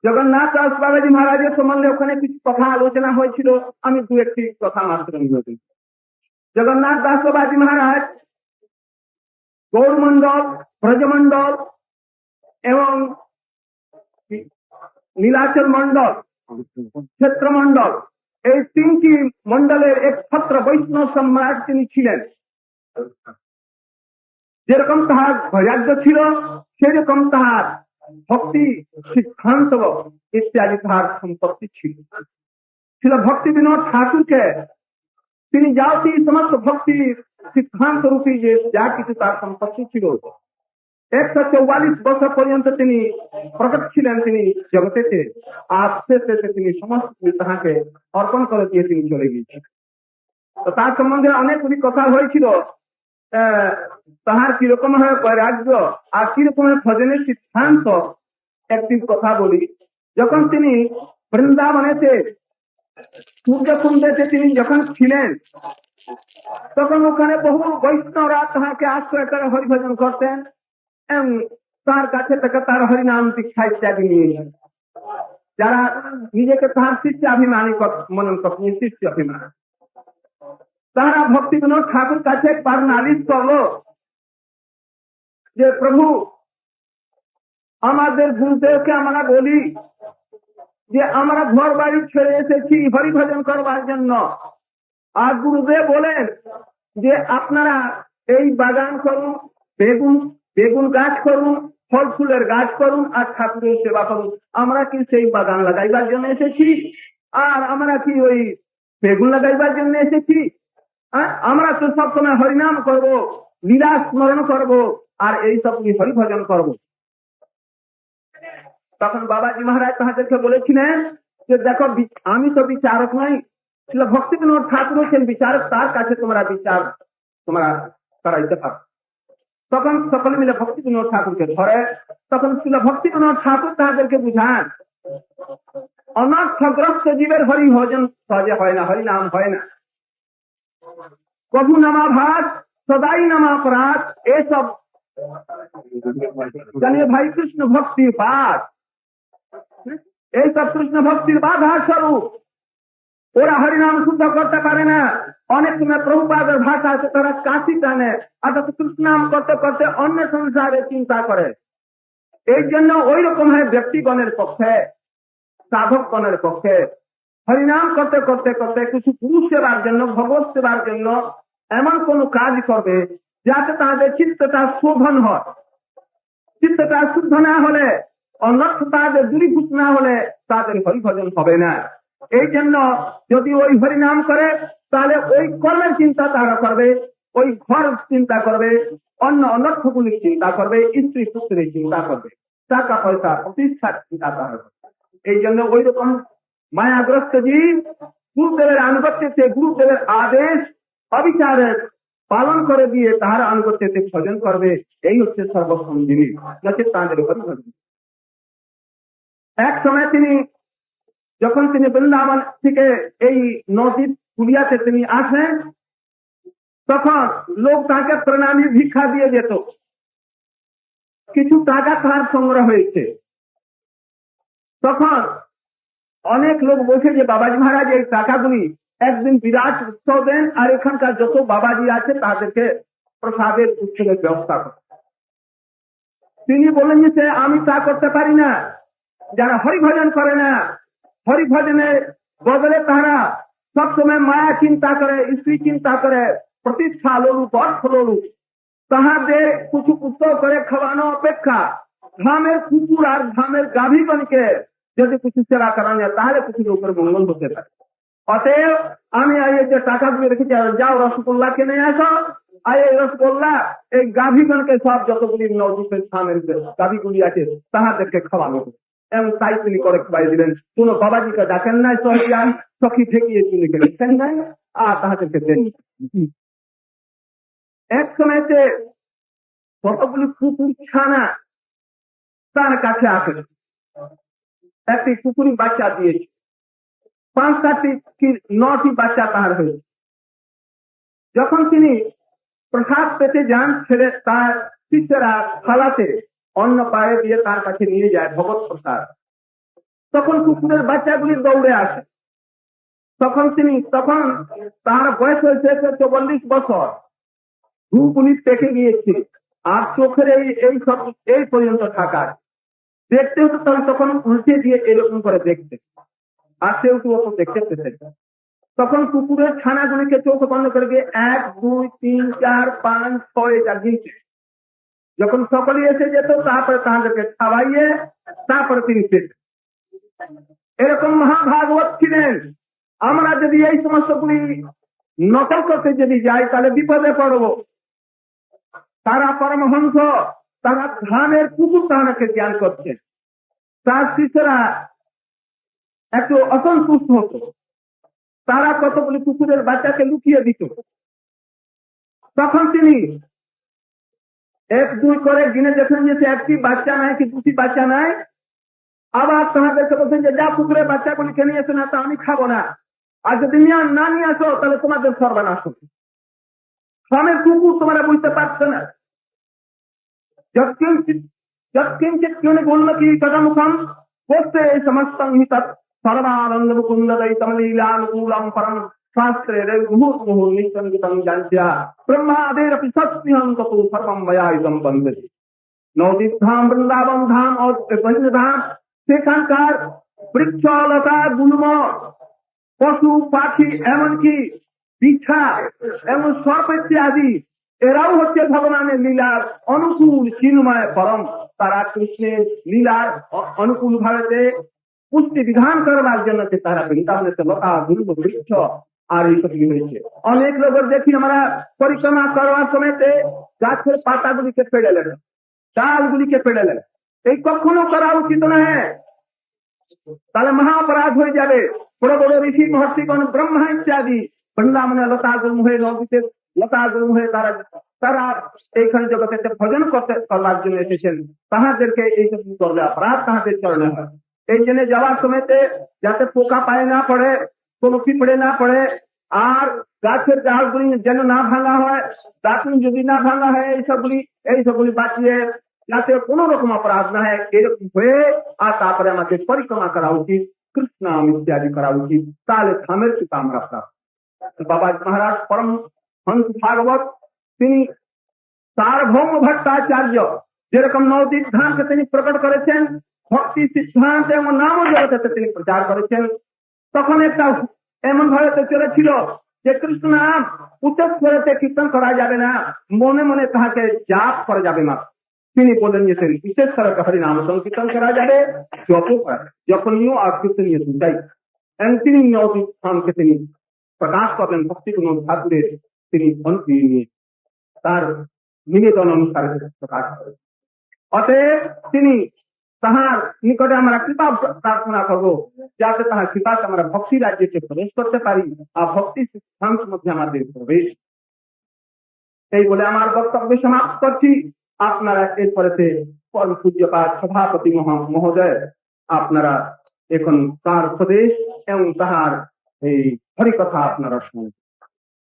জগন্নাথ দাস বাবাজি মহারাজের সম্বন্ধে ওখানে কিছু কথা আলোচনা হয়েছিল, আমি দু একটি কথা মাত্র বলি। জগন্নাথ দাস বাবাজি মহারাজ গৌরমন্ডল, ব্রজমন্ডল এবং নীলাচল মন্ডল, ক্ষেত্রমন্ডল, এই তিনটি মন্ডলের একমাত্র বৈষ্ণব সম্রাট তিনি ছিলেন। যেরকম তাহার বৈরাগ্য ছিল, সেরকম তাহার ভক্তি, সিদ্ধান্ত ইত্যাদি তাহার সম্পত্তি ছিল। ভক্তি বিনোদ ঠাকুরকে তিনি যাওতি সমস্ত ভক্তি সিদ্ধান্ত রূপী যে যা কিছু তার সম্পত্তি ছিল, 144 বছর পর্যন্ত তিনি প্রকট ছিলেন তিনি জগতেতে। আস্তে আস্তে তিনি সমস্ত তাহাকে অর্পণ করে দিয়ে তিনি চলে গিয়েছেন। তো তার সম্বন্ধে অনেকগুলি কথা হয়েছিল, তাহার কিরকম হয় বৈরাগ্য আর কিরকমের ভজনের সিদ্ধান্ত। একটি কথা বলি, যখন তিনি বৃন্দাবনেতে সূর্যকুণ্ডেতে তিনি যখন ছিলেন, তখন ওখানে বহু বৈষ্ণবরা তাহাকে আশ্রয় করে হরিভজন করতেন এবং তার কাছে থেকে তার হরিনাম দীক্ষা ইত্যাদি নিয়েছেন। যারা নিজেকে তাহার শিষ্যাভিমানী মনন করতেন, শিষ্যাভিমান, তারা ভক্তি বিনোদ ঠাকুর কাছে একবার নালিশ করলো যে প্রভু, আমাদের গুরুদেবকে আমরা বলি যে আমরা ঘর বাড়ি ছেড়ে এসেছি হরিভজন করবার জন্য, আর গুরুদেব বলেন যে আপনারা এই বাগান করুন, বেগুন গাছ করুন, ফল ফুলের গাছ করুন আর ঠাকুরের সেবা করুন। আমরা কি সেই বাগান লাগাইবার জন্য এসেছি? আর আমরা কি ওই বেগুন লাগাইবার জন্য এসেছি? আমরা তো সবসময় হরিনাম করব, লীলা স্মরণ করব, আর এই সব হরিভজন করব। তখন বাবাজি মহারাজ তাহাদেরকে বলেছিলেন যে দেখো, আমি তো বিচারক নাই, ভক্তি বিনোদ ঠাকুর হচ্ছেন বিচারক, তার কাছে তোমরা বিচার তোমরা করাইতে পারো। তখন সকলে মিলে ভক্তি বিনোদ ঠাকুরকে ধরে, তখন ভক্তি বিনোদ ঠাকুর তাহাদেরকে বুঝান, অনর্থগ্রস্ত জীবের হরিভজন সহজে হয় না, হরিনাম হয় না। কভু নামাভাস সদাই নামাপরাধ, এসব জানিয়ে ভাই কৃষ্ণ ভক্তির পাঠ, এইসব কৃষ্ণ ভক্তির বাধা স্বরূপ। ওরা হরিনাম শুদ্ধ করতে পারে না। অনেক সময় প্রভুপাদের ভাষা আছে, তারা কাশি টানে, অর্থাৎ কৃষ্ণাম করতে করতে অন্য সংসারে চিন্তা করে। এই জন্য ওই রকম হয় ব্যক্তিগণের পক্ষে, সাধকগণের পক্ষে হরিনাম করতে করতে করতে কিছু পুরুষ সেবার জন্য, ভগবত সেবার জন্য এমন কোন কাজ করবে যাতে তাদের চিত্তটা শোধন হয়। চিত্তটা শুদ্ধ না হলে, অনর্থ তাদের দূরীভূত না হলে তাদের হরিভজন হবে না। এই জন্য যদি ওই হরিনাম করে, তাহলে ওই কর্মের চিন্তা তারা করবে, ওই ঘর চিন্তা করবে, অন্য অনর্থগুলির চিন্তা করবে, স্ত্রী পুত্রের চিন্তা করবে, টাকা পয়সা প্রতিষ্ঠার চিন্তা তারা করবে। এই জন্য ওই রকম মায়াগ্রস্ত জীব গুরুদেবের আনুগত্যে, গুরুদেবের আদেশ অবিচারের পালন করে দিয়ে তাহার আনুগত্যে ভজন করবে। এই হচ্ছে সর্বপ্রথম জিনিস, যাতে তাদের হরিভজন। এক সময় যখন তিনি বৃন্দাবন থেকে এই নদীর কুলিয়াতে তিনি আসেন, তখন লোক তাকে প্রণামী ভিক্ষা দিয়ে যেত। কিছু টাকা তার সংগ্রহ হয়েছে। তখন অনেক লোক বলছে যে বাবাজি মহারাজ এই টাকাগুলি একদিন বিরাট উৎসব দেন, আর এখানকার যত বাবাজি আছে তাদেরকে প্রসাদের উৎসবের ব্যবস্থা করেন। তিনি বলেন যে আমি তা করতে পারি না। যারা হরিভজন করে না, হরিভজনের বদলে তারা সবসময় মায়া চিন্তা করে, স্ত্রী চিন্তা করে, প্রতিষ্ঠা লোলুপ, অর্থ লোলুপ, তাহাদের কিছু উত্তর করে খাওয়ানো অপেক্ষা ধামের কুকুর আর ধামের গাভীগণকে যদি কিছু সেবা করা যায়, তাহলে কিছু লোকের মঙ্গল হতে পারে। অতএব আমি এই যে টাকা দিয়ে রেখেছি, যাও রসগোল্লা কিনে আসো, আর এই রসগোল্লা এই গাভীগণকে সব যতগুলি নদীর ধামের গাভীগুলি আছে তাহাদেরকে খাওয়ানো। এবং তাই তিনি করে খাওয়াই দিলেন। কোন বাবাজিকে ডাকেন নাই, সখী ঠেকিয়ে তিনি গেলেন নাই, আর তাহাদেরকে দেন। এক সময়তে কতগুলি কুকুর ছানা তার কাছে আসে, একটি কুকুরি বাচ্চা দিয়েছে, 5টি কি 9টি বাচ্চা তাহার হয়েছে। যখন তিনি প্রসাদ পেতে যান, ছেড়ে তার শিষ্যরা থালাতে অন্ন পায়ে দিয়ে তার কাছে নিয়ে যায় ভগবত প্রসাদ। তখন কুকুরের বাচ্চাগুলি দৌড়ে আসে। তখন তার বয়স হয়েছে 44 বছর, ধূপগুলি পেকে গিয়েছে, আর চোখের এই পর্যন্ত থাকার দেখতে হতো। তখন উল্টে দিয়ে এরকম করে দেখতে, আর সেও তো দেখতে পেতে। তখন কুকুরের ছানাগুলিকে চোখ বন্ধ করে দিয়ে 1, 2, 3, 4, 5, 6 এটা গিনছে। যখন সকলে এসে যেত তারপরে তাদেরকে খাওয়াইয়ে তারপরে তিনি পেতেন। এরকম মহাভাগবত ছিলেন। আমরা যদি এই সমস্তগুলি নকল করতে যদি যাই তাহলে বিপদে পড়ব। তারা পরমহংস, তারা ধানের কুকুর তাহাকে জ্ঞান করছেন। তার শিষ্যরা একটু অসন্তুষ্ট হতো, তারা কতগুলি কুকুরের বাচ্চাকে লুকিয়ে দিত। তখন তিনি 1, 2 করে গিনে দেখেন যে একটি বাচ্চা নাই কি দুটি বাচ্চা নাই। আবার তোমাদেরকে বলছেন যে যা কুকুরের বাচ্চাগুলিকে নিয়ে এসো, না তো আমি খাবো না, আর যদি না নিয়ে আসো তাহলে তোমাদের সর্বনাশ হবে। স্বামীর কুকুর তোমরা বুঝতে পারছো না। যৎকিঞ্চিৎ উন্নতি তদমুখম করতে এই সমস্ত সর্বানন্দ মুকুন্দদয়িতম লীলানুকূলম পরম শাস্ত্রে মুহুর্মুহুর নিসঙ্গিতম জান্ত্যা ব্রহ্মাদেরপি সস্পৃহং ততু সর্বম ময়ায়িতম বন্দতি। নবদ্বীপ ধাম, বৃন্দাবন ধাম ও ধাম, সেখানকার বৃক্ষলতা গুল্ম, পশু পাখি, এমনকি বিছা এবং সর্প ইত্যাদি, এরাও হচ্ছে ভগবানের লীলার অনুকূল চিন্ময় পরম। তারা কৃষ্ণের লীলার অনুকূল ভাবে পুষ্টি বিধান করবার জন্য তারা বৃন্দাবনের লতা গুল্ম বৃক্ষ আর এইসব হয়েছে। অনেক লোকের দেখি আমরা পরিক্রমা করবার সময় গাছের পাতাগুলিকে পেড়ে নেন, ডালগুলিকে পেড়ে নেন। এই কখনো করা উচিত নয়, তাহলে মহা অপরাধ হয়ে যাবে। বড় বড় ঋষি মহর্ষিগণ, ব্রহ্মা ইত্যাদি বৃন্দাবনে লতা গুল্ম হয়ে, নদীতে লতা গুল্ম হয়ে তারা এইখানে জগতে ভজন করবার জন্য এসেছেন। তাহাদেরকে এইসব করলে অপরাধ তাহাদের চরণে হয়। এই জন্য যাওয়ার সময়তে যাতে পোকা পায়ে না পড়ে, কোনো পিঁপড়ে না পড়ে, আর গাছের ডালগুলি যেন না ভাঙা হয়, দাঁতুন যদি না ভাঙা হয়, এইসবগুলি বাঁচিয়ে যাতে কোন রকম অপরাধ না হয়, এরকম হয়ে আর তারপরে আমাদের পরিক্রমা করা উচিত, কৃষ্ণ নাম ইত্যাদি করা উচিত। তাহলে ধামের পিতা আমরা প্রাপ্ত। বাবা মহারাজ পরম হংস ভাগবত তিনি সার্বভৌম ভট্টাচার্য যেরকম নবদ্বীপ ধামকে তিনি প্রকট করেছেন, ভক্তি সিদ্ধান্ত এবং নাম জগতে তিনি প্রচার করেছেন। তখন একটা এমন ভাবে চলেছিল যে কৃষ্ণ নাম উচ্চস্বরেতে কীর্তন করা যাবে না, মনে মনে তাহাকে জাপ করা যাবে না। তিনি বলেন যে বিশেষ করে হরি নাম সংকীর্তন করা যাবে, যখনই আর কীর্তনীয় দুটাই। তিনি নবদ্বীপ ধামকে তিনি প্রকাশ করলেন ভক্তি কুমার ঠাকুরের তিনি অনুপ্রিয় নিয়ে তার নিবেদন অনুসারে প্রকাশ করেন। অতএব তিনি তাহার নিকটে আমরা কৃপা প্রার্থনা করবো, যাতে তাহার কৃপাতে আমরা ভক্তি রাজ্যকে প্রবেশ করতে পারি, আর ভক্তি সিদ্ধান্ত মধ্যে আমাদের প্রবেশ। এই বলে আমার বক্তব্য সমাপ্ত করছি। আপনারা এরপরে পরম পূজ্যপাদ সভাপতি মহোদয় আপনারা এখন তার উপদেশ এবং তাহার এই হরিকথা আপনারা শুনুন।